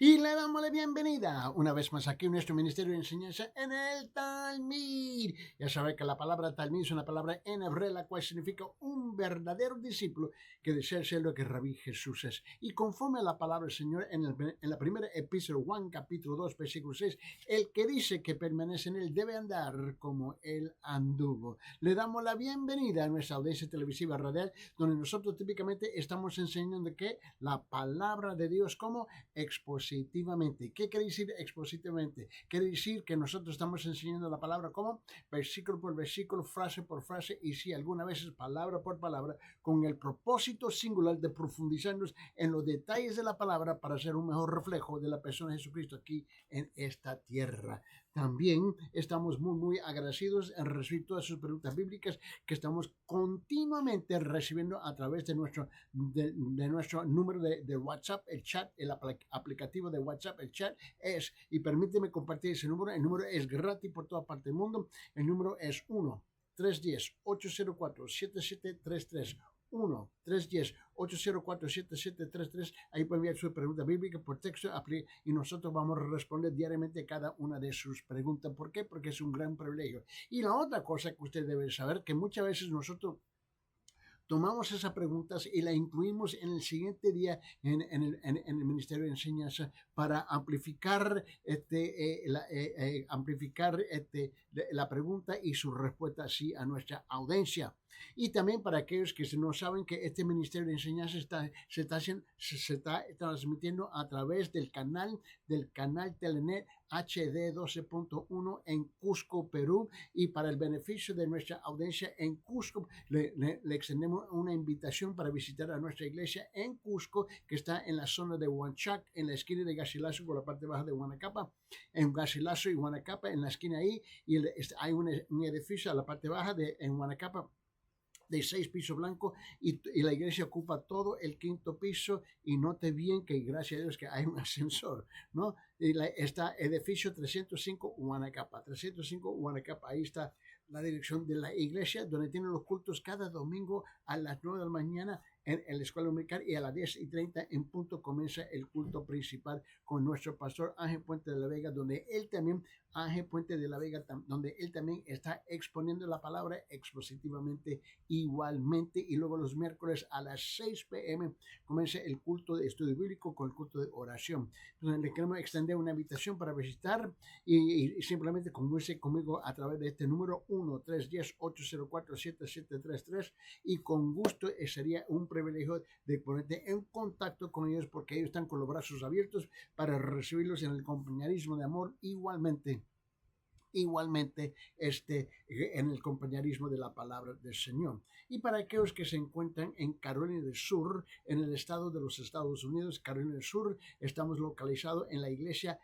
Y le damos la bienvenida una vez más aquí en nuestro Ministerio de Enseñanza en el Talmud. Ya sabe que la palabra Talmud es una palabra en hebreo, la cual significa un verdadero discípulo que desea ser lo que Rabí Jesús es. Y conforme a la palabra del Señor en la primera epístola, Juan capítulo 2, versículo 6, el que dice que permanece en él debe andar como él anduvo. Le damos la bienvenida a nuestra audiencia televisiva radial, donde nosotros típicamente estamos enseñando que la palabra de Dios como expositivamente. ¿Qué quiere decir expositivamente? Quiere decir que nosotros estamos enseñando la palabra como versículo por versículo, frase por frase y sí, algunas veces palabra por palabra, con el propósito singular de profundizarnos en los detalles de la palabra para ser un mejor reflejo de la persona de Jesucristo aquí en esta tierra. También estamos muy agradecidos en recibir todas sus preguntas bíblicas que estamos continuamente recibiendo a través de nuestro número de WhatsApp, el chat, el aplicativo de WhatsApp, el chat es, y permíteme compartir ese número, el número es gratis por toda parte del mundo, el número es 1-310-804-7733, 1-310-804-7733. Ahí pueden enviar su pregunta bíblica por texto y nosotros vamos a responder diariamente cada una de sus preguntas. ¿Por qué? Porque es un gran privilegio. Y la otra cosa que usted debe saber, que muchas veces nosotros tomamos esas preguntas y las incluimos en el siguiente día en el Ministerio de Enseñanza para amplificar, la pregunta y su respuesta así a nuestra audiencia. Y también para aquellos que no saben que este Ministerio de Enseñanza se está transmitiendo a través del canal Telenet HD 12.1 en Cusco, Perú, y para el beneficio de nuestra audiencia en Cusco le extendemos una invitación para visitar a nuestra iglesia en Cusco, que está en la zona de Huanchac, en la esquina de Garcilaso, por la parte baja de Huanacapa, en Garcilaso y Huanacapa, en la esquina ahí, y hay un edificio a la parte baja en Huanacapa de 6 pisos blancos y la iglesia ocupa todo el 5º piso, y note bien que gracias a Dios que hay un ascensor, ¿no? Y está edificio 305 Huanacapa, ahí está la dirección de la iglesia, donde tienen los cultos cada domingo a las 9 de la mañana en la escuela dominical, y a las 10:30 en punto comienza el culto principal con nuestro pastor Ángel Puente de la Vega, donde él también está exponiendo la palabra expositivamente igualmente. Y luego los miércoles a las 6 p.m. comienza el culto de estudio bíblico con el culto de oración. Entonces le queremos extender una invitación para visitar y simplemente comuníquese conmigo a través de este número 1-310-804-7733, y con gusto sería un privilegio de ponerte en contacto con ellos, porque ellos están con los brazos abiertos para recibirlos en el compañerismo de amor igualmente en el compañerismo de la palabra del Señor. Y para aquellos que se encuentran en Carolina del Sur, en el estado de los Estados Unidos, Carolina del Sur, estamos localizados en la iglesia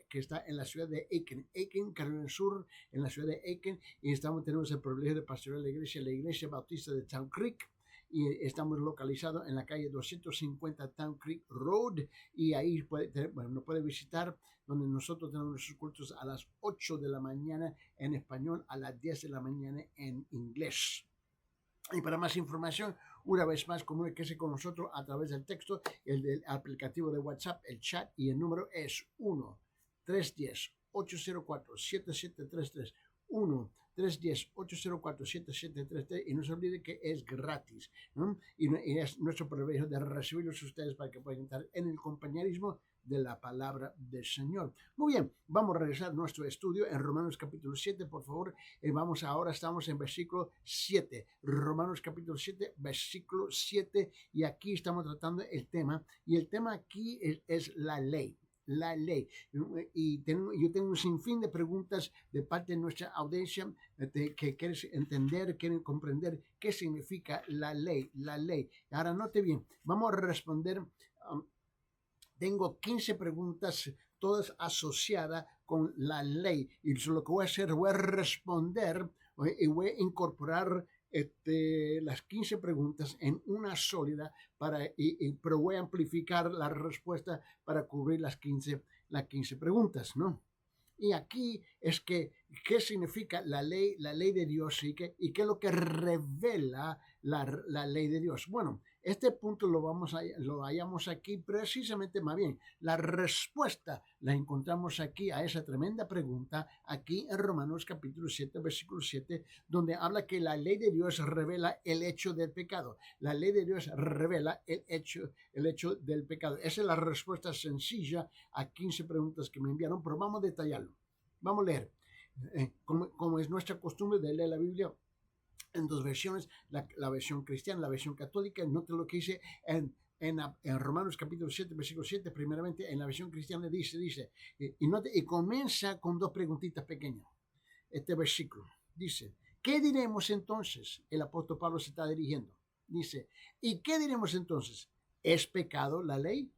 que está en la ciudad de Aiken, Carolina del Sur, en la ciudad de Aiken, y tenemos el privilegio de pastorear la iglesia bautista de Town Creek, y estamos localizados en la calle 250 Town Creek Road, y ahí nos puede visitar, donde nosotros tenemos nuestros cultos a las 8 de la mañana en español, a las 10 de la mañana en inglés. Y para más información, una vez más, comuníquese con nosotros a través del texto, el del aplicativo de WhatsApp, el chat, y el número es 1-310-804-7733, 1-310-804-7733, y no se olvide que es gratis, ¿no? Y es nuestro privilegio de recibirlos ustedes para que puedan estar en el compañerismo de la palabra del Señor. Muy bien, vamos a regresar a nuestro estudio en Romanos capítulo 7, por favor. Estamos en versículo 7, Romanos capítulo 7, versículo 7, y aquí estamos tratando el tema, y el tema aquí es la ley. Y yo tengo un sinfín de preguntas de parte de nuestra audiencia que quieren comprender qué significa la ley. Ahora note bien, vamos a responder. Tengo 15 preguntas, todas asociadas con la ley, y lo que voy a hacer, voy a responder y voy a incorporar las 15 preguntas en una sólida, pero voy a amplificar la respuesta para cubrir las 15 preguntas, ¿no? Y aquí es ¿qué significa la ley de Dios, y qué es lo que revela la ley de Dios? Bueno, Este punto lo hallamos aquí precisamente, más bien, la respuesta la encontramos aquí a esa tremenda pregunta, aquí en Romanos capítulo 7, versículo 7, donde habla que la ley de Dios revela el hecho del pecado. La ley de Dios revela el hecho del pecado. Esa es la respuesta sencilla a 15 preguntas que me enviaron, pero vamos a detallarlo. Vamos a leer. Como es nuestra costumbre de leer la Biblia en dos versiones, la versión cristiana, la versión católica. Note lo que dice en Romanos capítulo 7, versículo 7, primeramente en la versión cristiana dice, y comienza con dos preguntitas pequeñas. Este versículo dice, ¿qué diremos entonces? El apóstol Pablo se está dirigiendo. Dice, ¿y qué diremos entonces? ¿Es pecado la ley?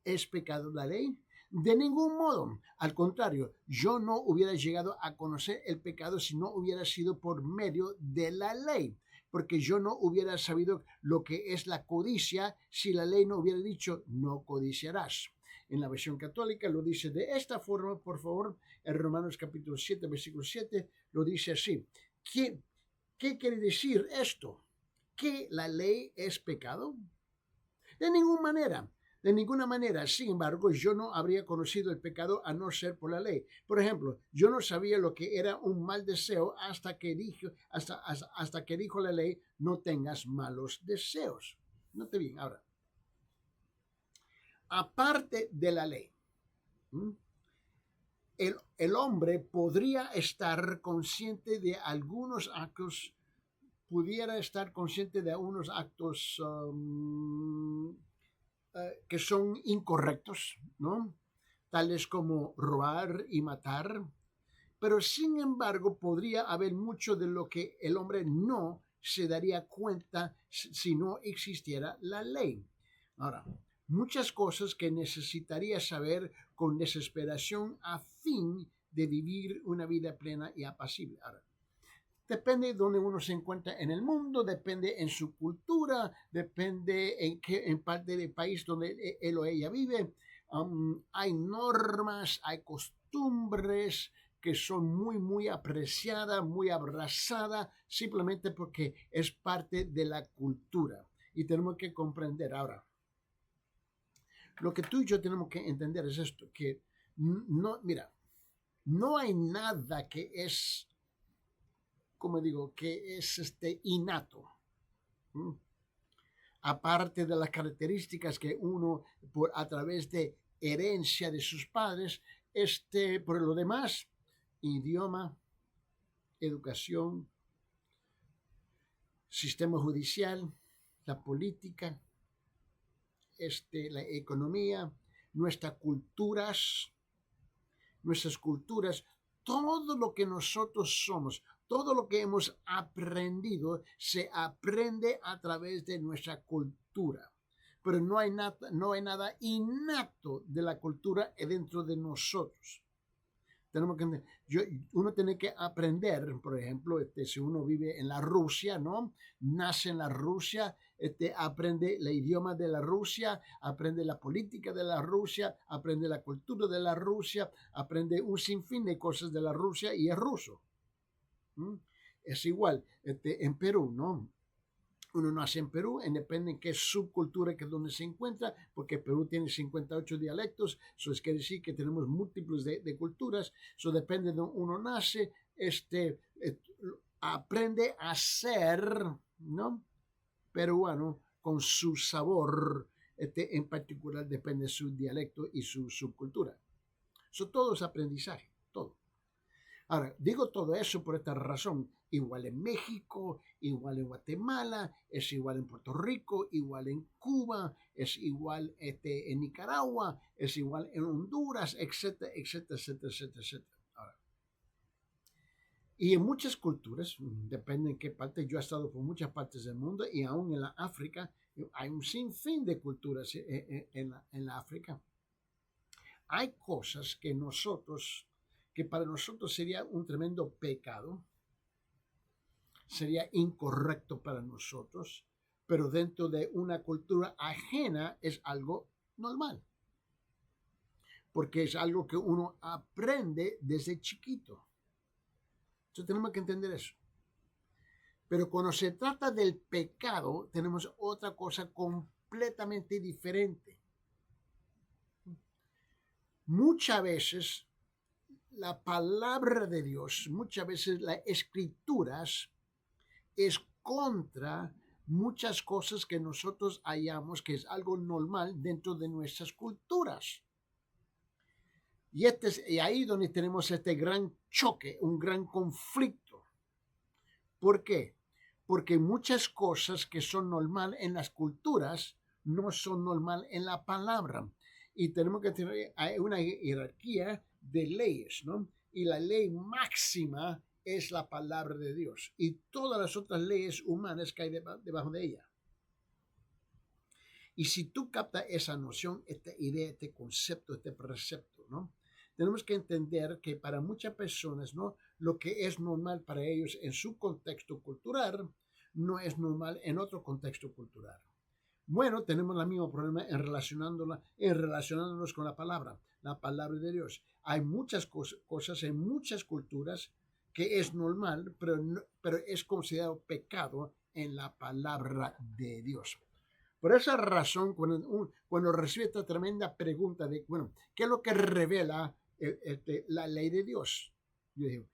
¿Es pecado la ley? De ningún modo. Al contrario, yo no hubiera llegado a conocer el pecado si no hubiera sido por medio de la ley, porque yo no hubiera sabido lo que es la codicia si la ley no hubiera dicho no codiciarás. En la versión católica lo dice de esta forma, por favor, en Romanos capítulo 7, versículo 7, lo dice así. ¿Qué quiere decir esto? ¿Que la ley es pecado? De ninguna manera. De ninguna manera, sin embargo, yo no habría conocido el pecado a no ser por la ley. Por ejemplo, yo no sabía lo que era un mal deseo hasta que dijo la ley, no tengas malos deseos. Note bien, ahora, aparte de la ley, el hombre podría estar consciente de algunos actos, que son incorrectos, ¿no? Tales como robar y matar, pero sin embargo podría haber mucho de lo que el hombre no se daría cuenta si no existiera la ley. Ahora, muchas cosas que necesitaría saber con desesperación a fin de vivir una vida plena y apacible. Ahora, depende de donde uno se encuentra en el mundo, depende en su cultura, depende en parte del país donde él o ella vive. Hay normas, hay costumbres que son muy, muy apreciadas, muy abrazadas, simplemente porque es parte de la cultura. Y tenemos que comprender ahora. Lo que tú y yo tenemos que entender es esto, que no hay nada que es, como digo, que es innato. Aparte de las características que uno, a través de herencia de sus padres, por lo demás, idioma, educación, sistema judicial, la política, la economía, nuestras culturas, todo lo que nosotros somos, todo lo que hemos aprendido, se aprende a través de nuestra cultura. Pero no hay nada innato de la cultura dentro de nosotros. Uno tiene que aprender, por ejemplo, si uno vive en la Rusia, ¿no? Nace en la Rusia, aprende el idioma de la Rusia, aprende la política de la Rusia, aprende la cultura de la Rusia, aprende un sinfín de cosas de la Rusia y es ruso. Es igual, en Perú, ¿no? Uno nace en Perú, depende en qué subcultura que es donde se encuentra, porque Perú tiene 58 dialectos, eso quiere decir que tenemos múltiples de culturas, eso depende de donde uno nace, aprende a ser, ¿no? Peruano con su sabor, en particular depende de su dialecto y su subcultura. Eso todo es aprendizaje, todo. Ahora, digo todo eso por esta razón. Igual en México, igual en Guatemala, es igual en Puerto Rico, igual en Cuba, es igual en Nicaragua, es igual en Honduras, etcétera, etcétera, etcétera, etcétera, etcétera. Ahora, y en muchas culturas, depende en qué parte, yo he estado por muchas partes del mundo y aún en la África, hay un sinfín de culturas en la África. Hay cosas que para nosotros sería un tremendo pecado, sería incorrecto para nosotros, pero dentro de una cultura ajena es algo normal, porque es algo que uno aprende desde chiquito. Entonces tenemos que entender eso. Pero cuando se trata del pecado, tenemos otra cosa completamente diferente. Muchas veces la palabra de Dios, muchas veces las escrituras es contra muchas cosas que nosotros hallamos que es algo normal dentro de nuestras culturas. Y ahí donde tenemos este gran choque, un gran conflicto. ¿Por qué? Porque muchas cosas que son normal en las culturas no son normal en la palabra. Y tenemos que tener una jerarquía de leyes, ¿no? Y la ley máxima es la palabra de Dios y todas las otras leyes humanas que hay debajo de ella. Y si tú captas esa noción, esta idea, este concepto, este precepto, ¿no? Tenemos que entender que para muchas personas, ¿no? Lo que es normal para ellos en su contexto cultural no es normal en otro contexto cultural. Bueno, tenemos el mismo problema en relacionándonos con la palabra de Dios. Hay muchas cosas en muchas culturas que es normal, pero es considerado pecado en la palabra de Dios. Por esa razón, cuando recibe esta tremenda pregunta de, bueno, ¿qué es lo que revela la ley de Dios? Yo digo,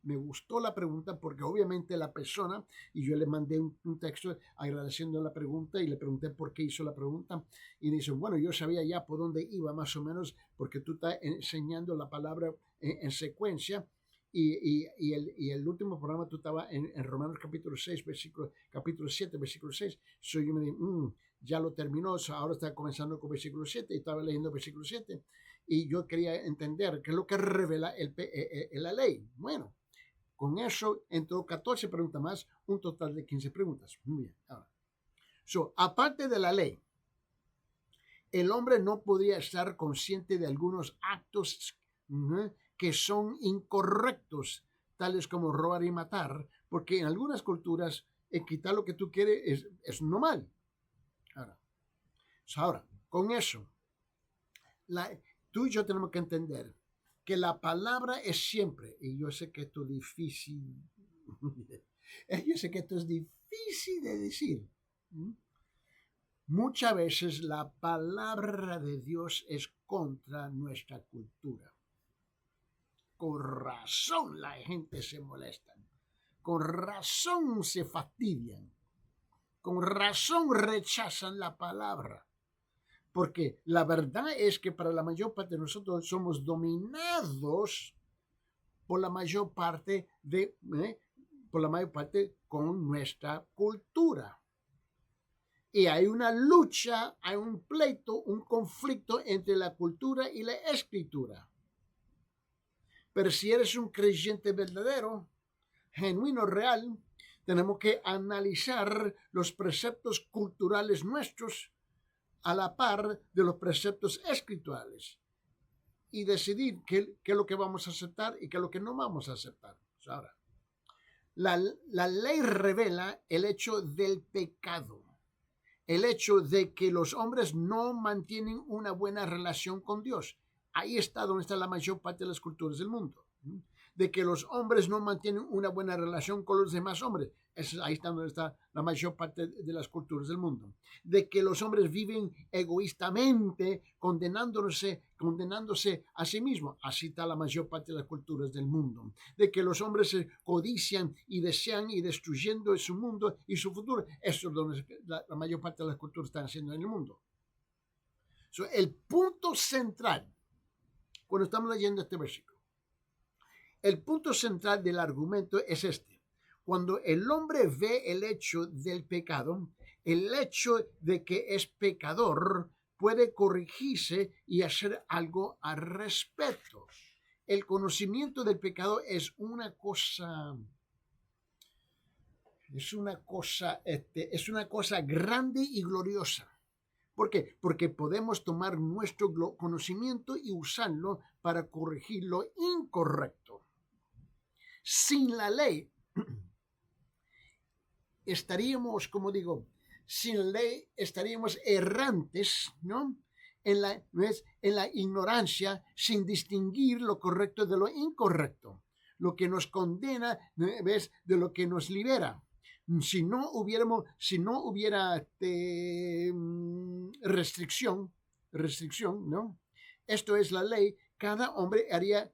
me gustó la pregunta porque obviamente la persona, y yo le mandé un texto agradeciendo la pregunta y le pregunté por qué hizo la pregunta y dice, bueno, yo sabía ya por dónde iba más o menos porque tú estás enseñando la palabra en secuencia y el último programa tú estabas en Romanos capítulo 6, capítulo 7, versículo 6. So yo me dije, ya lo terminó, ahora está comenzando con versículo 7 y estaba leyendo versículo 7 y yo quería entender qué es lo que revela la ley. Bueno, con eso entró 14 preguntas más, un total de 15 preguntas. Muy bien. Ahora, aparte de la ley, el hombre no podría estar consciente de algunos actos que son incorrectos, tales como robar y matar, porque en algunas culturas quitar lo que tú quieres es normal. Ahora, con eso, tú y yo tenemos que entender que la palabra es siempre, y yo sé que esto es difícil, yo sé que esto es difícil de decir. Muchas veces la palabra de Dios es contra nuestra cultura. Con razón la gente se molesta, con razón se fastidian, con razón rechazan la palabra. Porque la verdad es que para la mayor parte de nosotros somos dominados por la mayor parte con nuestra cultura. Y hay una lucha, hay un pleito, un conflicto entre la cultura y la escritura. Pero si eres un creyente verdadero, genuino, real, tenemos que analizar los preceptos culturales nuestros a la par de los preceptos escriturales y decidir qué es lo que vamos a aceptar y qué es lo que no vamos a aceptar. Ahora, la ley revela el hecho del pecado, el hecho de que los hombres no mantienen una buena relación con Dios. Ahí está donde está la mayor parte de las culturas del mundo. De que los hombres no mantienen una buena relación con los demás hombres. Ahí está donde está la mayor parte de las culturas del mundo. De que los hombres viven egoístamente, condenándose a sí mismos. Así está la mayor parte de las culturas del mundo. De que los hombres se codician y desean y destruyendo su mundo y su futuro. Eso es donde la mayor parte de las culturas están haciendo en el mundo. El punto central, cuando estamos leyendo este versículo, el punto central del argumento es este. Cuando el hombre ve el hecho del pecado, el hecho de que es pecador, puede corregirse y hacer algo al respecto. El conocimiento del pecado es una cosa grande y gloriosa. ¿Por qué? Porque podemos tomar nuestro conocimiento y usarlo para corregir lo incorrecto. Sin la ley, estaríamos errantes, ¿no? En la ignorancia, sin distinguir lo correcto de lo incorrecto. lo que nos condena, ¿ves? De lo que nos libera. Si no hubiera restricción, ¿no? Esto es la ley, cada hombre haría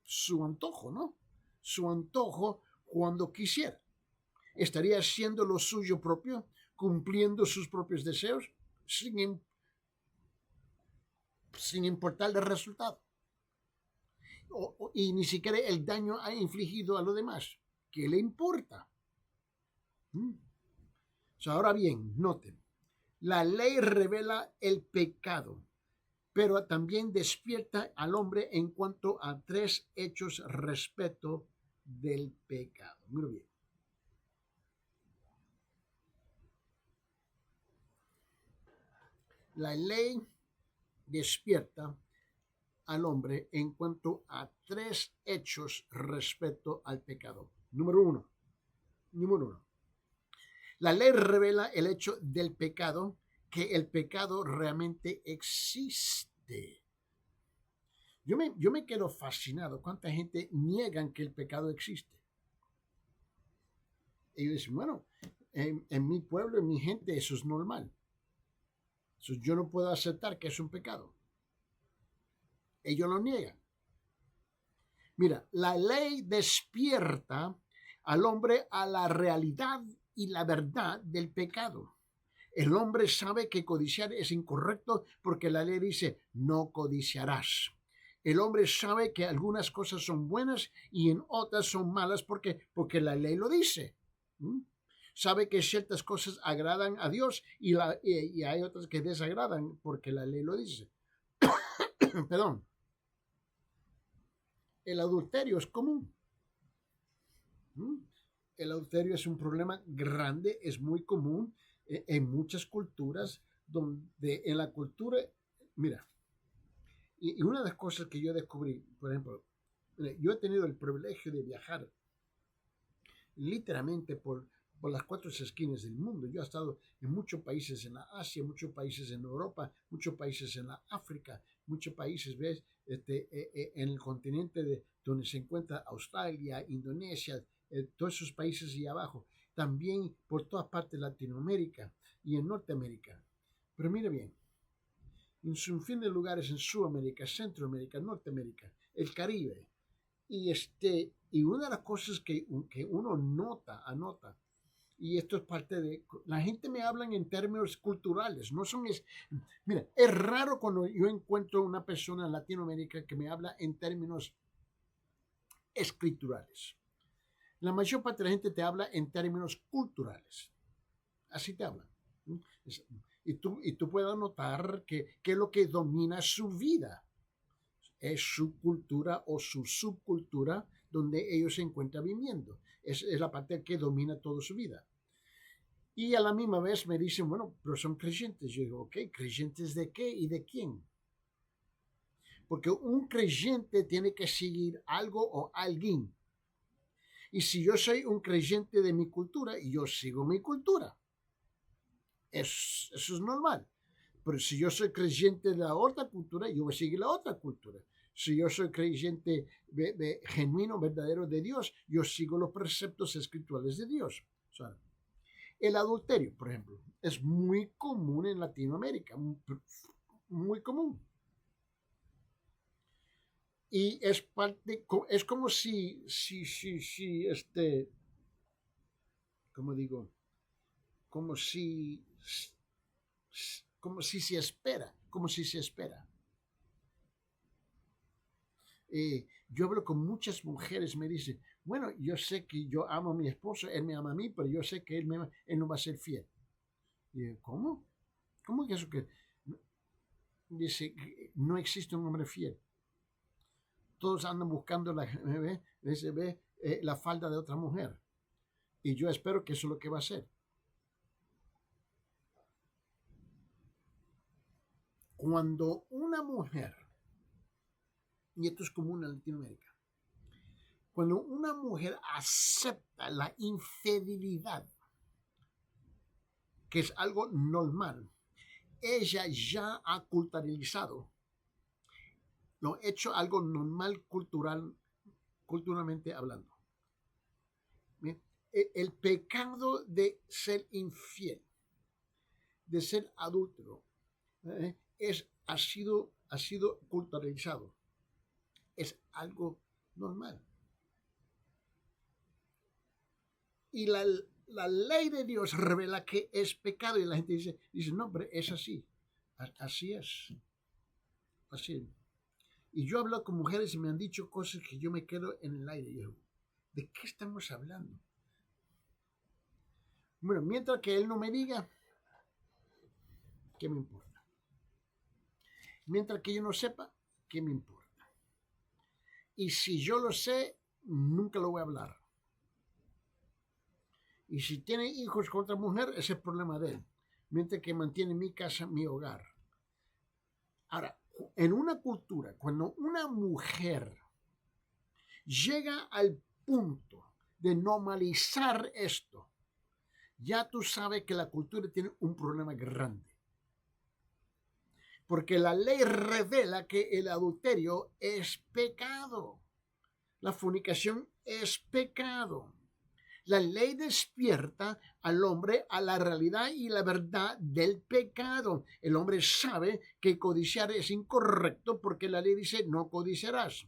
su antojo, ¿no? Su antojo cuando quisiera. Estaría haciendo lo suyo propio, cumpliendo sus propios deseos, sin importar el resultado. Y ni siquiera el daño ha infligido a los demás. ¿Qué le importa? Ahora bien, noten, la ley revela el pecado, pero también despierta al hombre en cuanto a 3 hechos respecto del pecado. Muy bien. La ley despierta al hombre en cuanto a 3 hechos respecto al pecado. Número uno. La ley revela el hecho del pecado, que el pecado realmente existe. Yo me quedo fascinado. ¿Cuánta gente niegan que el pecado existe? Ellos dicen, bueno, en mi pueblo, en mi gente, eso es normal. Yo no puedo aceptar que es un pecado. Ellos lo niegan. Mira, la ley despierta al hombre a la realidad y la verdad del pecado. El hombre sabe que codiciar es incorrecto porque la ley dice, no codiciarás. El hombre sabe que algunas cosas son buenas y en otras son malas porque la ley lo dice. Sabe que ciertas cosas agradan a Dios y hay otras que desagradan porque la ley lo dice. Perdón. El adulterio es común. El adulterio es un problema grande, es muy común en muchas culturas, donde en la cultura, mira, y una de las cosas que yo descubrí, por ejemplo, yo he tenido el privilegio de viajar literalmente por las 4 esquinas del mundo. Yo he estado en muchos países en la Asia, muchos países en Europa, muchos países en la África, muchos países, ¿ves? En el continente donde se encuentra Australia, Indonesia, todos esos países ahí abajo. También por todas partes de Latinoamérica y en Norteamérica. Pero mira bien, en un fin de lugares en Sudamérica, Centroamérica, Norteamérica, el Caribe. Y una de las cosas que uno anota, y esto es parte de, la gente me habla en términos culturales, mira, es raro cuando yo encuentro una persona en Latinoamérica que me habla en términos escriturales. La mayor parte de la gente te habla en términos culturales, así te hablan. Y tú puedes notar que es lo que domina su vida. Es su cultura o su subcultura donde ellos se encuentran viviendo. Es la parte que domina toda su vida. Y a la misma vez me dicen, bueno, pero son creyentes. Yo digo, ok, ¿creyentes de qué y de quién? Porque un creyente tiene que seguir algo o alguien. Y si yo soy un creyente de mi cultura, yo sigo mi cultura. Eso es normal. Pero si yo soy creyente de la otra cultura, yo voy a seguir la otra cultura. Si yo soy creyente genuino, verdadero de Dios, yo sigo los preceptos espirituales de Dios. O sea, el adulterio, por ejemplo, es muy común en Latinoamérica, muy común. Y es como ¿cómo digo? Como si se espera. Yo hablo con muchas mujeres, me dicen, bueno, yo sé que yo amo a mi esposo, él me ama a mí, pero yo sé que él no va a ser fiel. Y yo, ¿cómo? ¿Cómo que eso que? Dice, no existe un hombre fiel. Todos andan buscando la falda de otra mujer. Y yo espero que eso es lo que va a ser. Cuando una mujer, y esto es común en Latinoamérica, cuando una mujer acepta la infidelidad, que es algo normal, ella ya ha culturalizado, lo ha hecho algo normal, cultural, culturalmente hablando. Bien, el pecado de ser infiel, de ser adúltero, ha sido culturalizado. Es algo normal. Y la ley de Dios revela que es pecado y la gente dice no, pero es así. Así es. Así es. Y yo hablo con mujeres y me han dicho cosas que yo me quedo en el aire. Yo, ¿de qué estamos hablando? Bueno, mientras que él no me diga, ¿qué me importa? Mientras que yo no sepa, ¿qué me importa? Y si yo lo sé, nunca lo voy a hablar. Y si tiene hijos con otra mujer, ese es el problema de él. Mientras que mantiene mi casa, mi hogar. Ahora, en una cultura, cuando una mujer llega al punto de normalizar esto, ya tú sabes que la cultura tiene un problema grande. Porque la ley revela que el adulterio es pecado. La fornicación es pecado. La ley despierta al hombre a la realidad y la verdad del pecado. El hombre sabe que codiciar es incorrecto porque la ley dice no codiciarás.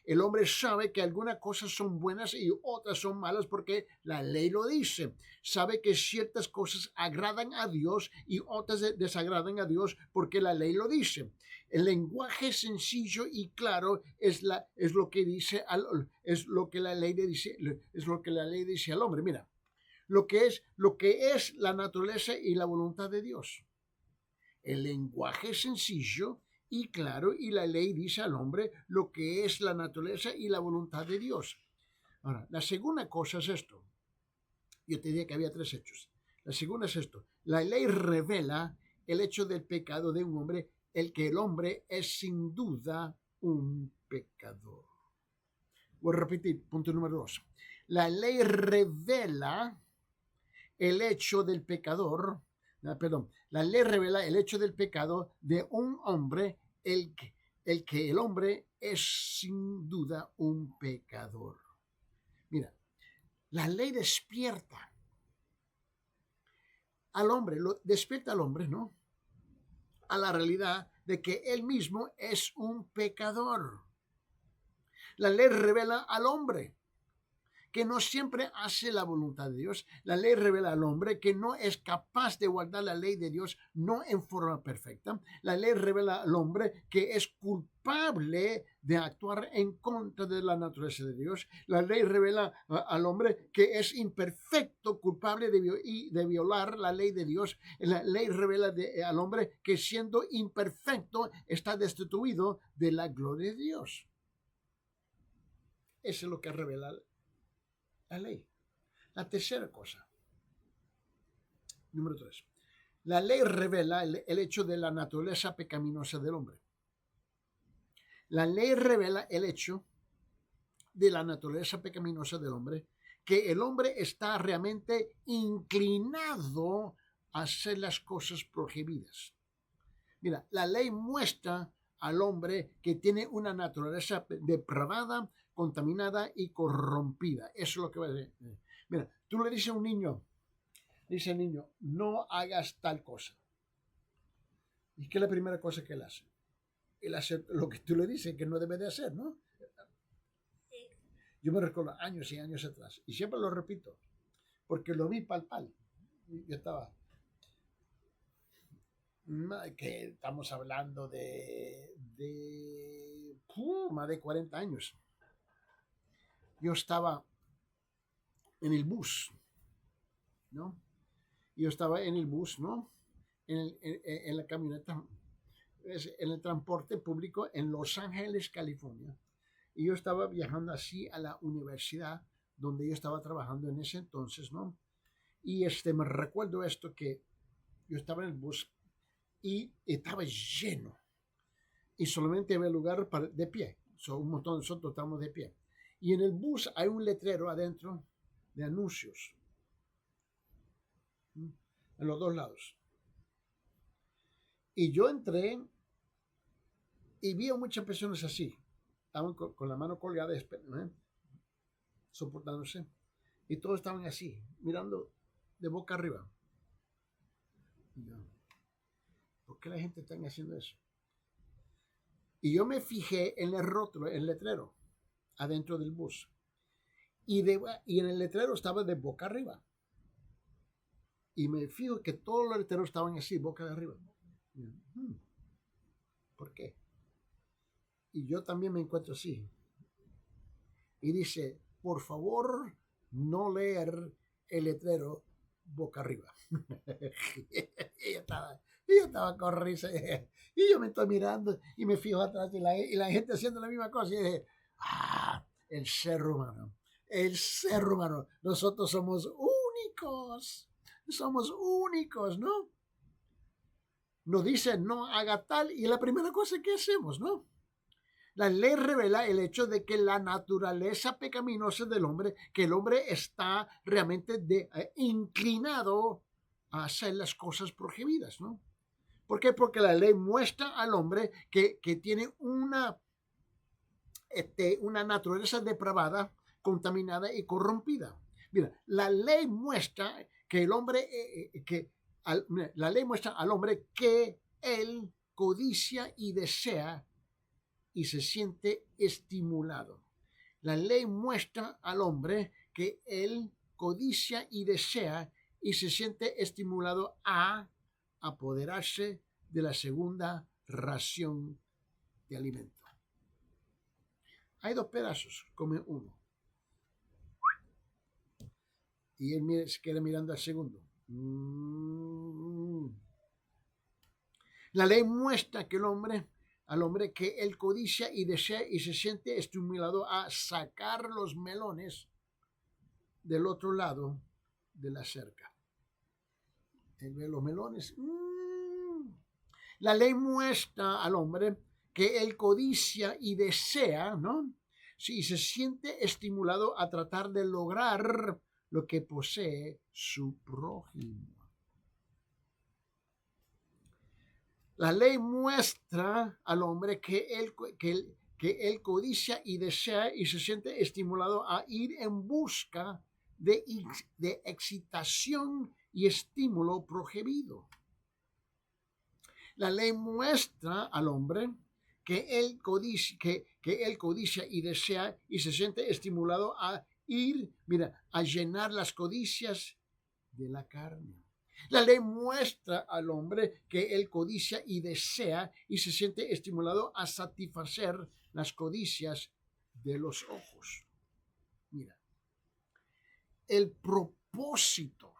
El hombre sabe que algunas cosas son buenas y otras son malas porque la ley lo dice. Sabe que ciertas cosas agradan a Dios y otras desagradan a Dios porque la ley lo dice. El lenguaje sencillo y claro es lo que la ley dice al hombre. Mira, lo que es la naturaleza y la voluntad de Dios. El lenguaje sencillo y claro, y la ley dice al hombre lo que es la naturaleza y la voluntad de Dios. Ahora, la segunda cosa es esto. Yo te dije que había 3 hechos. La segunda es esto. La ley revela el hecho del pecado de un hombre, que el hombre es sin duda un pecador. Voy a repetir, punto número 2. La ley revela el hecho del pecador, la ley revela el hecho del pecado de un hombre, el que el hombre es sin duda un pecador. Mira, la ley despierta al hombre, despierta al hombre, ¿no? A la realidad de que él mismo es un pecador. La ley revela al hombre que no siempre hace la voluntad de Dios. La ley revela al hombre que no es capaz de guardar la ley de Dios, no en forma perfecta. La ley revela al hombre que es culpable de actuar en contra de la naturaleza de Dios. La ley revela al hombre que es imperfecto, culpable de violar la ley de Dios. La ley revela al hombre que siendo imperfecto está destituido de la gloria de Dios. Eso es lo que revela la ley. La tercera cosa, número 3. La ley revela el hecho de la naturaleza pecaminosa del hombre. La ley revela el hecho de la naturaleza pecaminosa del hombre, que el hombre está realmente inclinado a hacer las cosas prohibidas. Mira, la ley muestra al hombre que tiene una naturaleza depravada, contaminada y corrompida. Eso es lo que va a decir. Mira, tú le dices a un niño, dice el niño, no hagas tal cosa. ¿Y qué es la primera cosa que él hace? Él hace lo que tú le dices que no debe de hacer, ¿no? Yo me recuerdo años y años atrás, y siempre lo repito, porque lo vi palpable. Yo estaba, que estamos hablando de más de 40 años. Yo estaba en el bus, ¿no? Yo estaba en el bus, ¿no? En la camioneta, en el transporte público en Los Ángeles, California. Y yo estaba viajando así a la universidad donde yo estaba trabajando en ese entonces, ¿no? Y me recuerdo esto, que yo estaba en el bus y estaba lleno. Y solamente había lugar de pie. Un montón de nosotros estábamos de pie. Y en el bus hay un letrero adentro de anuncios. En los 2 lados. Y yo entré y vi a muchas personas así. Estaban con la mano colgada, soportándose. Y todos estaban así, mirando de boca arriba. Y yo, ¿por qué la gente está haciendo eso? Y yo me fijé en el rótulo, el letrero, adentro del bus. Y en el letrero estaba de boca arriba. Y me fijo que todos los letreros estaban así, boca de arriba. Y yo, ¿por qué? Y yo también me encuentro así. Y dice, por favor, no leer el letrero boca arriba. y yo estaba con risa. Y yo me estoy mirando y me fijo atrás y la gente haciendo la misma cosa. Y dije, el ser humano. El ser humano. Nosotros somos únicos. Somos únicos, ¿no? Nos dice no haga tal y es la primera cosa que hacemos, ¿no? La ley revela el hecho de que la naturaleza pecaminosa del hombre, que el hombre está realmente inclinado a hacer las cosas prohibidas, ¿no? ¿Por qué? Porque la ley muestra al hombre que tiene una naturaleza depravada, contaminada y corrompida. Mira, la ley muestra que el hombre, la ley muestra al hombre que él codicia y desea y se siente estimulado. La ley muestra al hombre que él codicia y desea y se siente estimulado a apoderarse de la segunda ración de alimento. Hay 2 pedazos, come uno. Y él se queda mirando al segundo. La ley muestra que al hombre que él codicia y desea y se siente estimulado a sacar los melones del otro lado de la cerca. Él ve los melones. La ley muestra al hombre que él codicia y desea, ¿no? Sí, se siente estimulado a tratar de lograr lo que posee su prójimo. La ley muestra al hombre que él codicia y desea y se siente estimulado a ir en busca de excitación y estímulo prohibido. La ley muestra al hombre que él codicia y desea y se siente estimulado a ir, a llenar las codicias de la carne. La ley muestra al hombre que él codicia y desea y se siente estimulado a satisfacer las codicias de los ojos. Mira, el propósito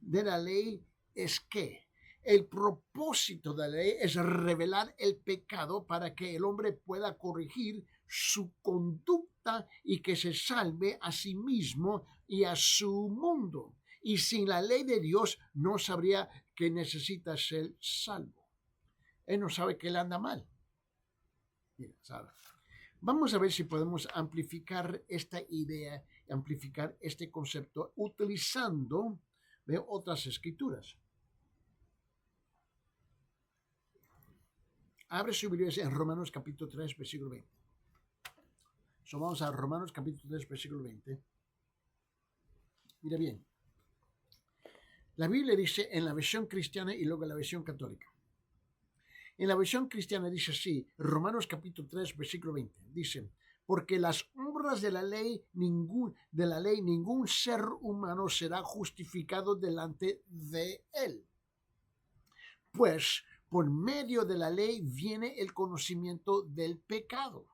de la ley es que el propósito de la ley es revelar el pecado para que el hombre pueda corregir su conducta y que se salve a sí mismo y a su mundo. Y sin la ley de Dios no sabría que necesita ser salvo. Él no sabe que él anda mal. Mira, ¿sabe? Vamos a ver si podemos amplificar esta idea, amplificar este concepto utilizando otras escrituras. Abre su Biblia en Romanos capítulo 3, versículo 20. Vamos a Romanos capítulo 3, versículo 20. Mira bien. La Biblia dice en la versión cristiana y luego en la versión católica. En la versión cristiana dice así, Romanos capítulo 3, versículo 20. Dice, porque las obras de la ley, ningún ser humano será justificado delante de él. Pues por medio de la ley viene el conocimiento del pecado.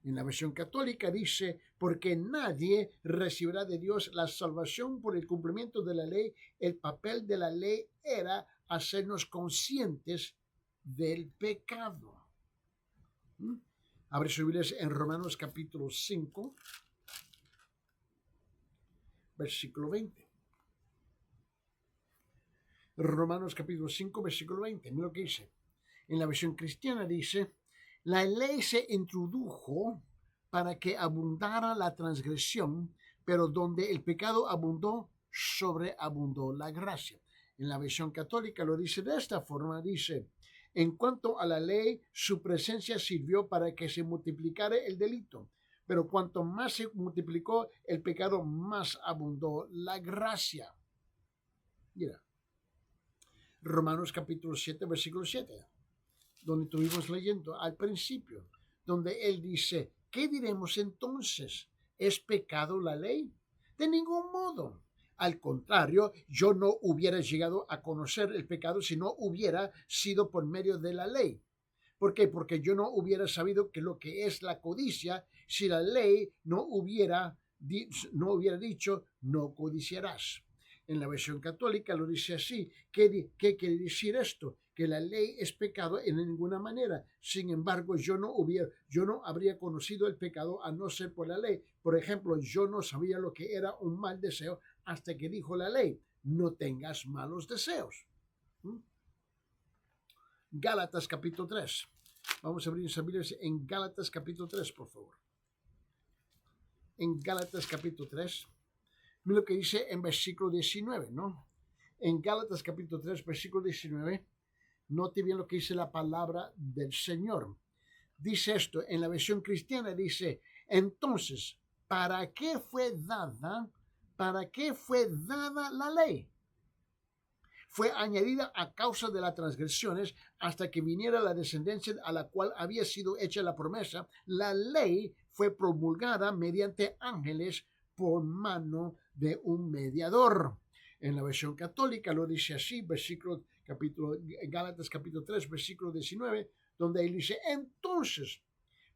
En la versión católica dice, porque nadie recibirá de Dios la salvación por el cumplimiento de la ley. El papel de la ley era hacernos conscientes del pecado. Abre su Biblia en Romanos capítulo 5, versículo 20. Romanos capítulo 5, versículo 20. Mira lo que dice. En la versión cristiana dice, la ley se introdujo para que abundara la transgresión, pero donde el pecado abundó, sobreabundó la gracia. En la versión católica lo dice de esta forma, dice, en cuanto a la ley, su presencia sirvió para que se multiplicara el delito, Pero cuanto más se multiplicó el pecado, más abundó la gracia. Mira, Romanos capítulo 7, versículo 7, donde estuvimos leyendo al principio, donde él dice, ¿qué diremos entonces? ¿Es pecado la ley? De ningún modo. Al contrario, yo no hubiera llegado a conocer el pecado si no hubiera sido por medio de la ley. ¿Por qué? Porque yo no hubiera sabido que lo que es la codicia si la ley no hubiera dicho no codiciarás. En la versión católica lo dice así. ¿Qué quiere decir esto? Que la ley es pecado en ninguna manera. Sin embargo, yo no habría conocido el pecado a no ser por la ley. Por ejemplo, yo no sabía lo que era un mal deseo hasta que dijo la ley, no tengas malos deseos. Gálatas capítulo 3. Vamos a abrir nuestras Biblias en Gálatas capítulo 3, por favor. En Gálatas capítulo 3. Mira lo que dice en versículo 19, ¿no? En Gálatas capítulo 3, versículo 19, note bien lo que dice la palabra del Señor. Dice esto, en la versión cristiana dice, entonces, ¿para qué fue dada la ley? Fue añadida a causa de las transgresiones hasta que viniera la descendencia a la cual había sido hecha la promesa. La ley fue promulgada mediante ángeles por mano de un mediador. En la versión católica lo dice así, Gálatas capítulo 3, versículo 19, donde él dice, entonces,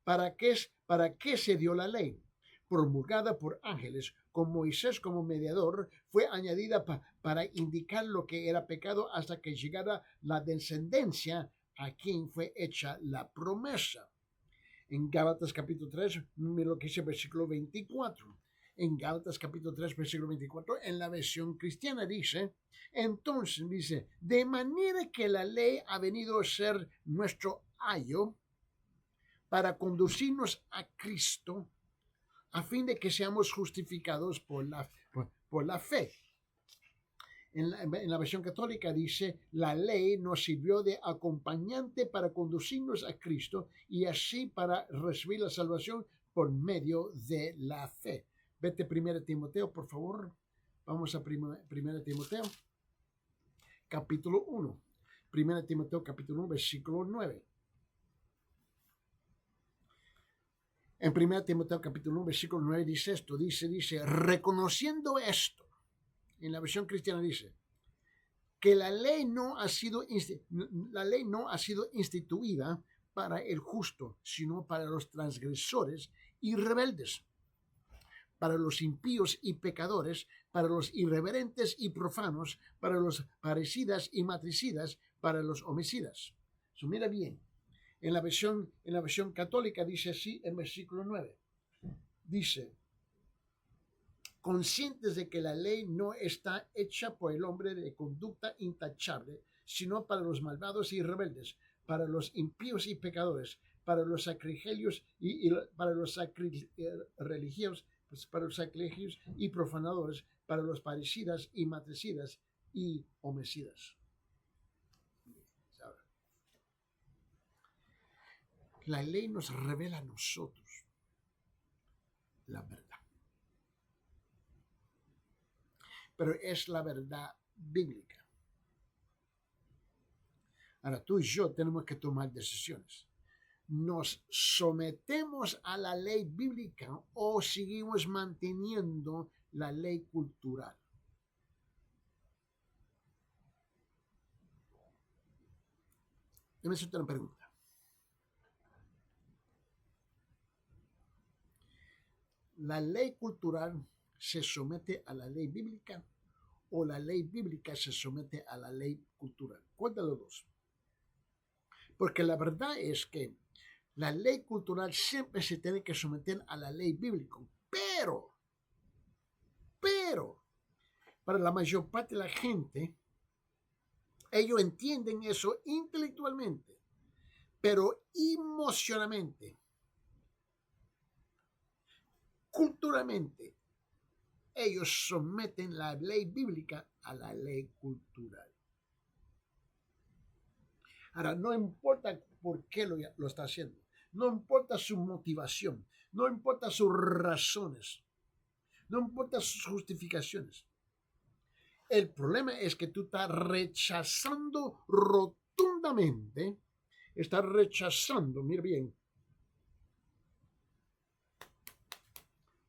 ¿para qué se dio la ley? Promulgada por ángeles, con Moisés como mediador, fue añadida para indicar lo que era pecado hasta que llegara la descendencia a quien fue hecha la promesa. En Gálatas capítulo 3, mira lo que dice versículo 24. En Gálatas capítulo 3, versículo 24, en la versión cristiana dice, entonces dice, de manera que la ley ha venido a ser nuestro ayo para conducirnos a Cristo, a fin de que seamos justificados por la fe. En la versión católica dice, la ley nos sirvió de acompañante para conducirnos a Cristo y así para recibir la salvación por medio de la fe. Vete 1 Timoteo, por favor. Vamos a 1 Timoteo, capítulo 1. 1 Timoteo, capítulo 1, versículo 9. En 1 Timoteo capítulo 1, versículo 9 dice esto, dice, reconociendo esto, en la versión cristiana dice, que la ley no ha sido instituida para el justo, sino para los transgresores y rebeldes, para los impíos y pecadores, para los irreverentes y profanos, para los parricidas y matricidas, para los homicidas. Mira bien. En la versión católica dice así en versículo 9. Dice, conscientes de que la ley no está hecha por el hombre de conducta intachable, sino para los malvados y rebeldes, para los impíos y pecadores, para los sacrilegios para los sacrilegios y profanadores, para los parricidas y matricidas y homicidas. La ley nos revela a nosotros la verdad. Pero es la verdad bíblica. Ahora tú y yo tenemos que tomar decisiones. ¿Nos sometemos a la ley bíblica o seguimos manteniendo la ley cultural? Déjame hacerte una pregunta. ¿La ley cultural se somete a la ley bíblica o la ley bíblica se somete a la ley cultural? ¿Cuál de los dos? Porque la verdad es que la ley cultural siempre se tiene que someter a la ley bíblica, pero, para la mayor parte de la gente, ellos entienden eso intelectualmente, pero emocionalmente, culturalmente, ellos someten la ley bíblica a la ley cultural. Ahora, no importa por qué lo está haciendo. no importa su motivación, no importa sus razones, no importa sus justificaciones. El problema es que tú estás rechazando rotundamente, estás rechazando, mira bien,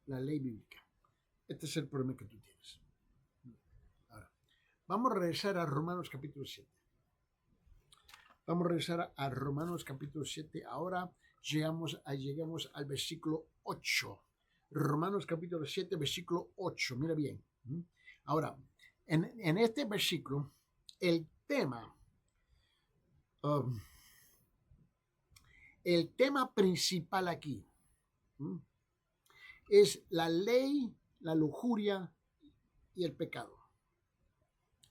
la ley bíblica. Este es el problema que tú tienes. Ahora, vamos a regresar a Romanos capítulo 7. Vamos a regresar a Romanos capítulo 7. Ahora llegamos al versículo 8. Romanos capítulo 7, versículo 8. Mira bien. Ahora, en este versículo, el tema principal aquí es la ley, la lujuria y el pecado.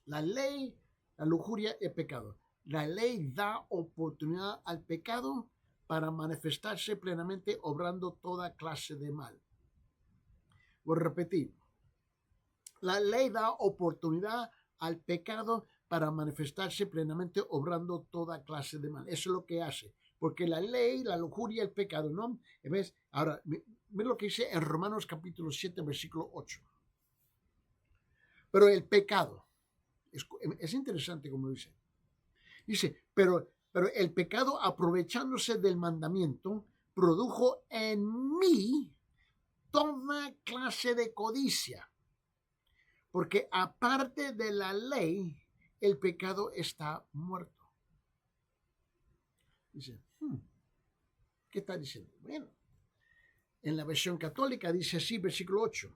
La ley, la lujuria y el pecado. La ley da oportunidad al pecado para manifestarse plenamente, obrando toda clase de mal. Voy a repetir. La ley da oportunidad al pecado para manifestarse plenamente, obrando toda clase de mal. Eso es lo que hace. Porque la ley, la lujuria, el pecado, ¿no? ¿Ves? Ahora, mira lo que dice en Romanos capítulo 7, versículo 8. Pero el pecado, es interesante como dice. Dice, pero el pecado, aprovechándose del mandamiento, produjo en mí toda clase de codicia. Porque aparte de la ley, el pecado está muerto. Dice, ¿qué está diciendo? Bueno, en la versión católica dice así, versículo 8.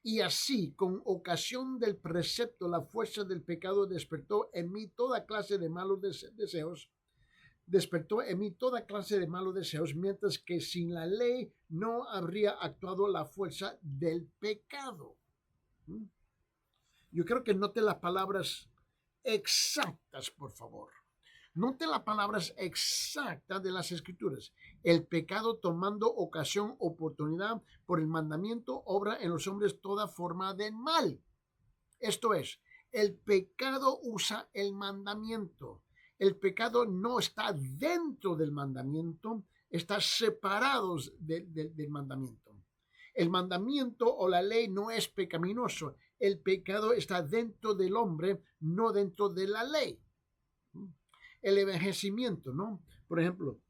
Y así, con ocasión del precepto, la fuerza del pecado despertó en mí toda clase de malos deseos. Despertó en mí toda clase de malos deseos, mientras que sin la ley no habría actuado la fuerza del pecado. Yo creo que note las palabras exactas, por favor. Note las palabras exactas de las Escrituras. El pecado, tomando ocasión, oportunidad por el mandamiento, obra en los hombres toda forma de mal. Esto es, el pecado usa el mandamiento. El pecado no está dentro del mandamiento, está separado del mandamiento. El mandamiento o la ley no es pecaminoso. El pecado está dentro del hombre, no dentro de la ley. El envejecimiento, ¿no? Por ejemplo,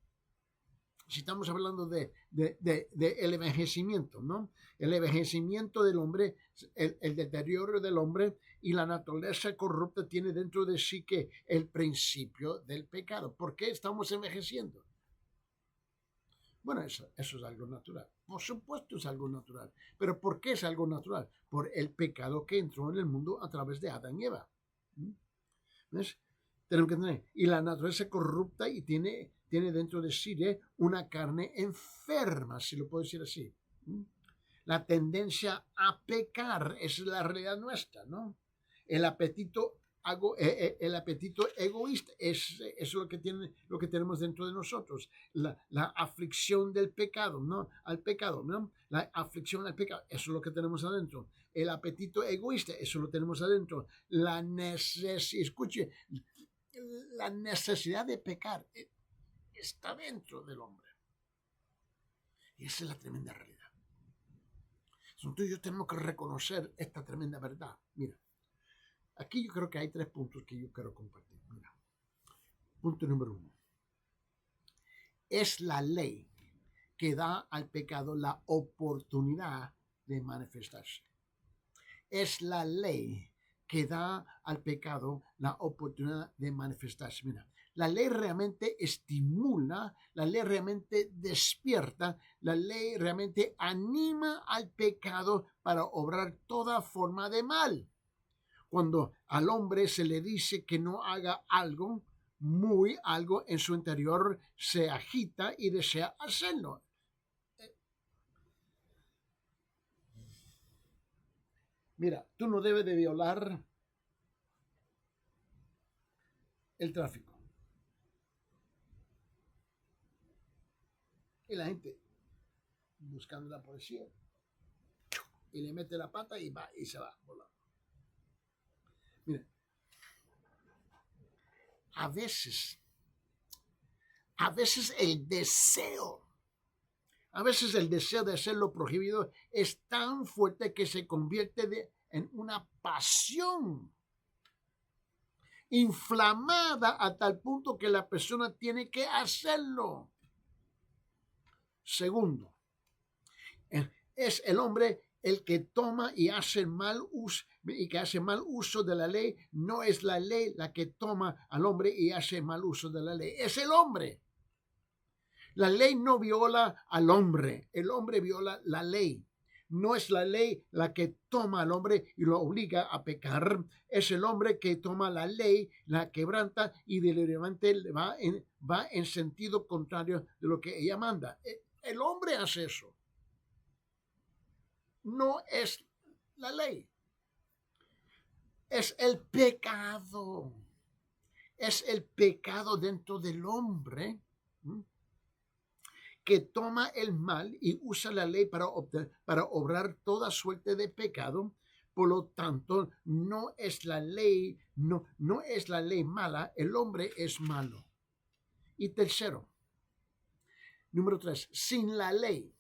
si estamos hablando de el envejecimiento, ¿no? El envejecimiento del hombre, el deterioro del hombre y la naturaleza corrupta tiene dentro de sí que el principio del pecado. ¿Por qué estamos envejeciendo? Bueno, eso es algo natural. Por supuesto es algo natural. Pero ¿por qué es algo natural? Por el pecado que entró en el mundo a través de Adán y Eva. ¿Ves? Tenemos que tener. Y la naturaleza corrupta y tiene dentro de sí una carne enferma, si lo puedo decir así. La tendencia a pecar es la realidad nuestra, ¿no? El apetito egoísta es lo que tenemos dentro de nosotros. La aflicción del pecado, ¿no? Al pecado, ¿no? La aflicción al pecado, eso es lo que tenemos adentro. El apetito egoísta, eso lo tenemos adentro. La necesidad de pecar está dentro del hombre. Y esa es la tremenda realidad. Entonces tú y yo tenemos que reconocer esta tremenda verdad. Mira, aquí yo creo que hay 3 puntos que yo quiero compartir. Mira, punto número 1. Es la ley que da al pecado la oportunidad de manifestarse. Es la ley que da al pecado la oportunidad de manifestarse. Mira, la ley realmente estimula, la ley realmente despierta, la ley realmente anima al pecado para obrar toda forma de mal. Cuando al hombre se le dice que no haga algo, algo en su interior se agita y desea hacerlo. Mira, tú no debes de violar el tráfico. Y la gente buscando la policía y le mete la pata y va y se va volando. Mira, a veces A veces el deseo de hacer lo prohibido es tan fuerte que se convierte en una pasión inflamada a tal punto que la persona tiene que hacerlo. Segundo, es el hombre el que toma y hace mal uso de la ley. No es la ley la que toma al hombre y hace mal uso de la ley, es el hombre. La ley no viola al hombre, el hombre viola la ley. No es la ley la que toma al hombre y lo obliga a pecar, es el hombre que toma la ley, la quebranta y deliberadamente va en sentido contrario de lo que ella manda. El hombre hace eso. No es la ley. Es el pecado. Es el pecado dentro del hombre que toma el mal y usa la ley para obrar toda suerte de pecado. Por lo tanto, no es la ley, no es la ley mala, el hombre es malo. Y tercero, número 3, sin la ley,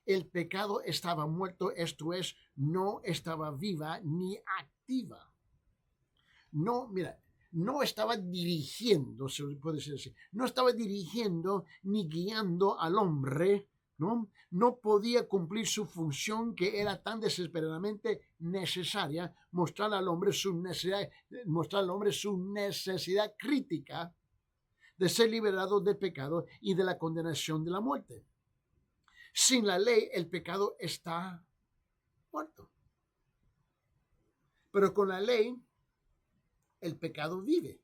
el pecado estaba muerto, esto es, no estaba viva ni activa. No estaba dirigiendo, se puede decir así, no estaba dirigiendo ni guiando al hombre, no podía cumplir su función que era tan desesperadamente necesaria, mostrar al hombre su necesidad crítica de ser liberado del pecado y de la condenación de la muerte. Sin la ley, el pecado está muerto. Pero con la ley, el pecado vive.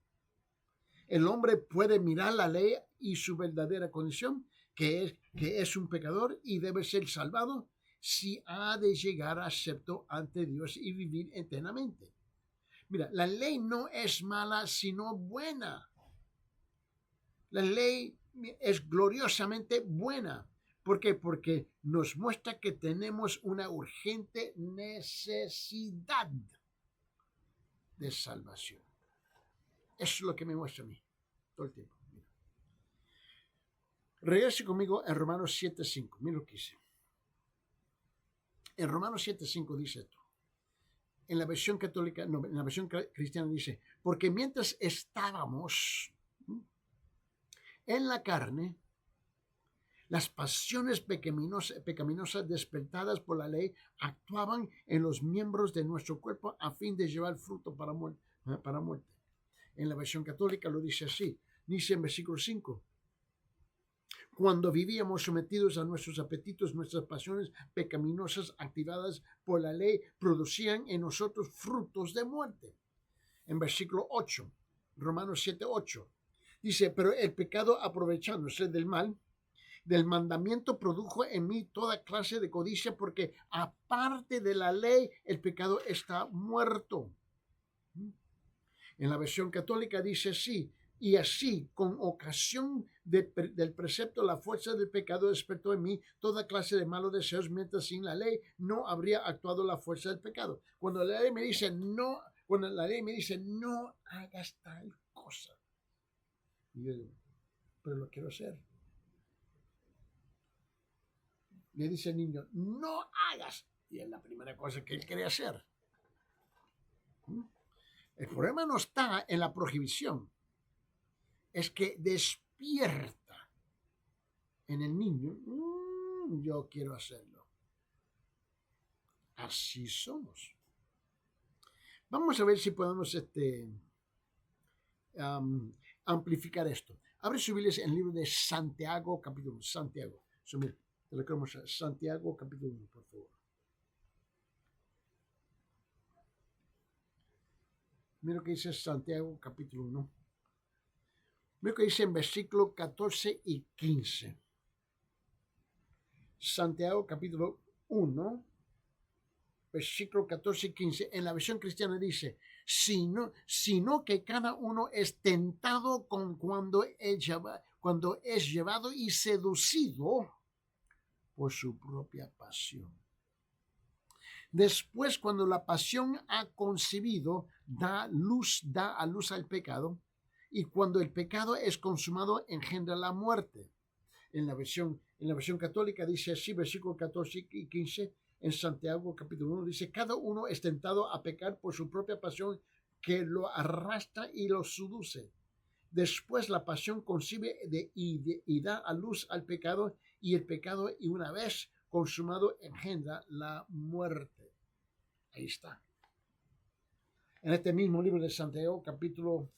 El hombre puede mirar la ley y su verdadera condición, que es un pecador y debe ser salvado si ha de llegar a acepto ante Dios y vivir eternamente. Mira, la ley no es mala, sino buena. La ley es gloriosamente buena. ¿Por qué? Porque nos muestra que tenemos una urgente necesidad de salvación. Eso es lo que me muestra a mí todo el tiempo. Mira. Regrese conmigo a Romanos 7:5. Mira lo que dice. En Romanos 7:5 dice esto. En la versión católica, no, en la versión cristiana dice, porque mientras estábamos en la carne, las pasiones pecaminosas despertadas por la ley actuaban en los miembros de nuestro cuerpo a fin de llevar fruto para muerte. En la versión católica lo dice así, dice en versículo 5, cuando vivíamos sometidos a nuestros apetitos, nuestras pasiones pecaminosas activadas por la ley producían en nosotros frutos de muerte. En versículo 8, Romanos 7:8, dice, pero el pecado aprovechándose del mandamiento produjo en mí toda clase de codicia porque aparte de la ley el pecado está muerto. En la versión católica dice así, y así con ocasión del precepto la fuerza del pecado despertó en mí toda clase de malos deseos, mientras sin la ley no habría actuado la fuerza del pecado. Cuando la ley me dice no hagas tal cosa, y yo digo, pero lo quiero hacer. Le dice al niño, no hagas, y es la primera cosa que él quiere hacer. El problema no está en la prohibición, es que despierta en el niño, yo quiero hacerlo. Así somos. Vamos a ver si podemos amplificar esto. Abre su Biblia en el libro de Santiago, capítulo 1. Santiago. Mira, te lo queremos a Santiago, capítulo 1, por favor. Mira lo que dice Santiago, capítulo 1. Mira lo que dice en versículo 14 y 15. Santiago, capítulo 1, versículo 14 y 15. En la versión cristiana dice, sino que cada uno es tentado cuando es llevado y seducido por su propia pasión. Después, cuando la pasión ha concebido, da a luz al pecado, y cuando el pecado es consumado, engendra la muerte. En la versión católica dice así, versículos 14 y 15, en Santiago capítulo 1, dice, cada uno es tentado a pecar por su propia pasión que lo arrastra y lo seduce. Después la pasión concibe y da a luz al pecado, y el pecado, y una vez consumado, engendra la muerte. Ahí está. En este mismo libro de Santiago, capítulo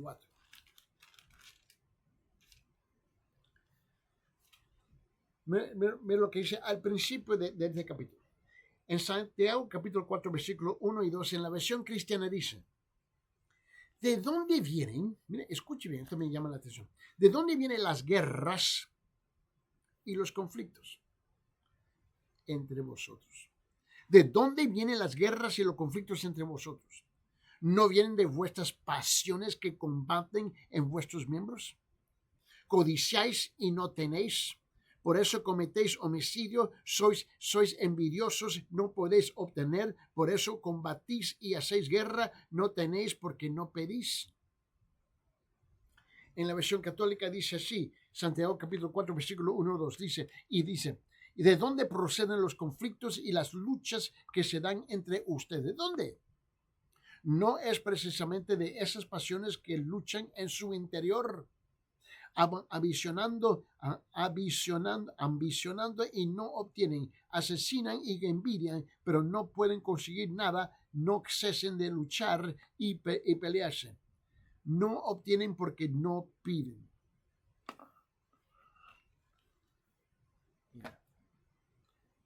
4. Mira lo que dice al principio de este capítulo. En Santiago, capítulo 4, versículo 1 y 2, en la versión cristiana dice, ¿de dónde vienen? Mire, escuche bien, esto me llama la atención. ¿De dónde vienen las guerras y los conflictos entre vosotros? ¿De dónde vienen las guerras y los conflictos entre vosotros? ¿No vienen de vuestras pasiones que combaten en vuestros miembros? ¿Codiciáis y no tenéis? Por eso cometéis homicidio, sois envidiosos, no podéis obtener, por eso combatís y hacéis guerra, no tenéis porque no pedís. En la versión católica dice así, Santiago capítulo 4, versículo 1 2, dice, ¿y de dónde proceden los conflictos y las luchas que se dan entre ustedes? ¿De dónde? No es precisamente de esas pasiones que luchan en su interior, ambicionando y no obtienen, asesinan y envidian, pero no pueden conseguir nada, no cesen de luchar y pelearse. No obtienen porque no piden.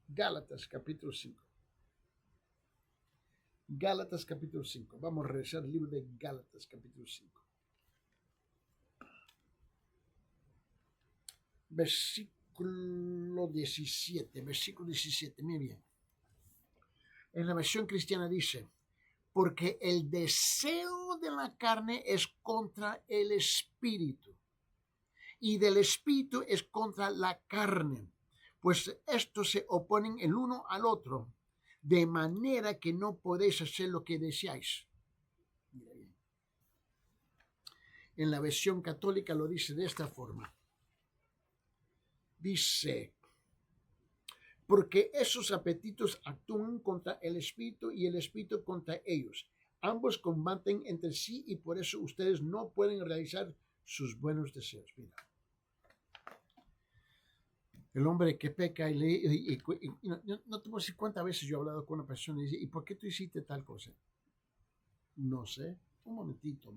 Gálatas capítulo 5. Gálatas capítulo 5. Vamos a regresar al libro de Gálatas capítulo 5. Versículo 17. Versículo 17. Muy bien. En la versión cristiana dice, porque el deseo de la carne es contra el espíritu, y del espíritu es contra la carne, pues estos se oponen el uno al otro, de manera que no podéis hacer lo que deseáis. Mira bien. En la versión católica lo dice de esta forma. Dice, porque esos apetitos actúan contra el espíritu y el espíritu contra ellos. Ambos combaten entre sí y por eso ustedes no pueden realizar sus buenos deseos. Mira. El hombre que peca y no te puedo decir cuántas veces yo he hablado con una persona y dice, ¿y por qué tú hiciste tal cosa? No sé. Un momentito.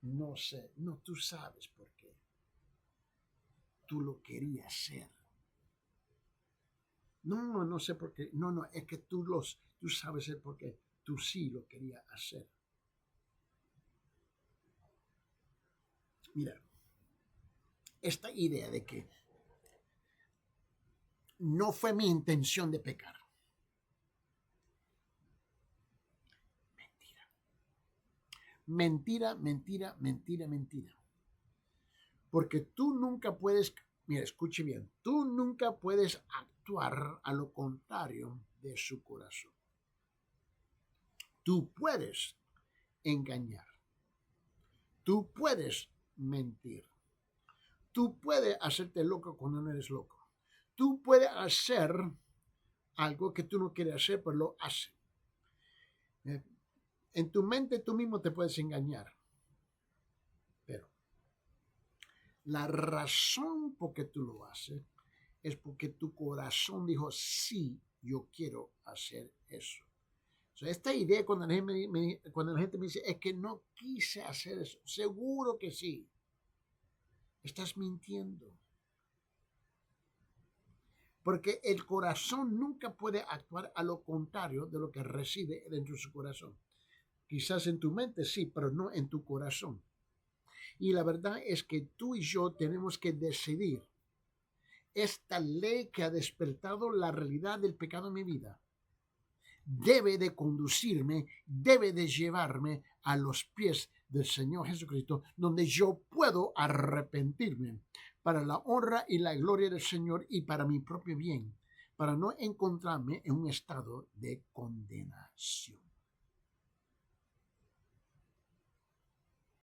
No sé. No, tú sabes por qué. Tú lo querías hacer. No sé por qué. No, es que tú sabes el por qué. Tú sí lo querías hacer. Mira, esta idea de que no fue mi intención de pecar. Mentira. Porque tú nunca puedes, mira, escuche bien, tú nunca puedes actuar a lo contrario de su corazón. Tú puedes engañar. Tú puedes mentir. Tú puedes hacerte loco cuando no eres loco. Tú puedes hacer algo que tú no quieres hacer, pero lo haces. En tu mente tú mismo te puedes engañar. Pero la razón por que tú lo haces es porque tu corazón dijo, sí, yo quiero hacer eso. O sea, esta idea cuando la gente me dice, es que no quise hacer eso. Seguro que sí. Estás mintiendo. Porque el corazón nunca puede actuar a lo contrario de lo que reside dentro de su corazón. Quizás en tu mente sí, pero no en tu corazón. Y la verdad es que tú y yo tenemos que decidir. Esta ley que ha despertado la realidad del pecado en mi vida debe de conducirme, debe de llevarme a los pies del Señor Jesucristo, donde yo puedo arrepentirme para la honra y la gloria del Señor y para mi propio bien. para no encontrarme en un estado de condenación.